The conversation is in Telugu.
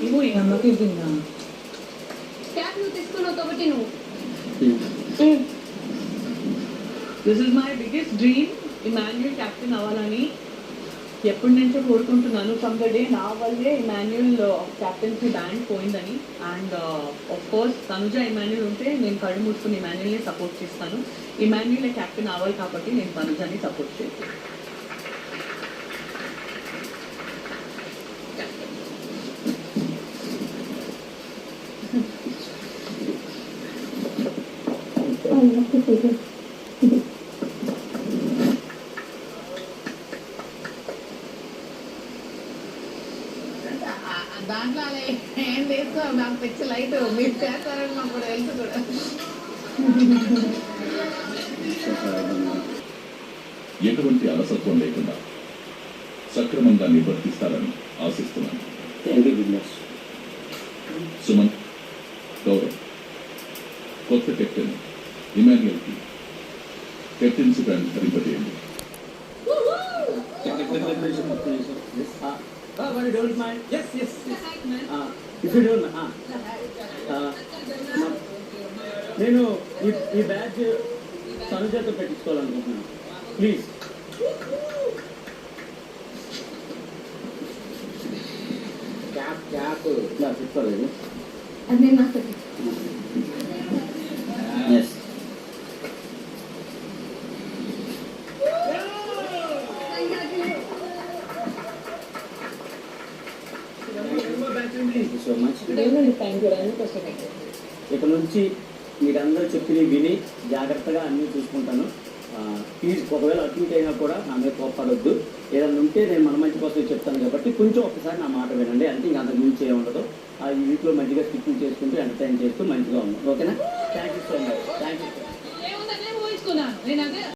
ఇవ్వు ఈ అమ్మకి ఇవ్విందా క్యాప్ నువ్వు తీసుకున్నావు కాబట్టి నువ్వు this is my biggest dream Emmanuel captain అవ్వాలని ఎప్పటి నుంచో కోరుకుంటున్నాను. ఫ్రమ్ ద డే నా వల్లే ఇమాన్యుయల్ కెప్టెన్సీ బ్యాండ్ పోయిందని. And of course Tanuja Emmanuel ఉంటే నేను కళ్ళు మూసుకుని ఇమాన్యుయల్ని సపోర్ట్ చేస్తాను. ఇమాన్యుయల్ కెప్టెన్ అవ్వాలి కాబట్టి నేను తనుజని సపోర్ట్ చేస్తాను. దాంట్లో అలా ఏం లేదు, నాకు పిచ్చి లైట్ మీరు చేస్తారని నాకు కూడా తెలుసు కూడా. ఎటువంటి అలసత్వం లేకుండా సక్రమంగా నిర్వర్తిస్తారని ఆశిస్తున్నాను. సుమన్, గౌరవ్, కొత్త కెప్టెన్ ఇమాన్యుయల్కి కెప్టెన్సీ బ్యాండ్ ధరింపజేయండి. But you don't mind? Yes. If you don't mind, నేను ఈ బ్యాచ్ తనుజతో పెట్టించుకోవాలనుకుంటున్నాను. ప్లీజ్. క్యాప్ తీసుకోలేదు. అది నేను నాకు ఎస్. So much. ఇక నుంచి మీరందరూ చెప్పినవి విని జాగ్రత్తగా అన్నీ చూసుకుంటాను. ప్లీజ్ ఒకవేళ అటు ఇటు అయినా కూడా నా మీద కోప్పడొద్దు. ఏదైనా ఉంటే నేను మన మంచి కోసం చెప్తాను కాబట్టి కొంచెం ఒకసారి నా మాట వినండి. అంటే ఇంకా అంతకు మించి ఏముండదు. ఈ వీటిలో మంచిగా స్టిచ్చింగ్ చేసుకుంటూ ఎంటర్టైన్ చేస్తూ మంచిగా ఉన్నాం. ఓకేనా? Thank you so much. Thank you.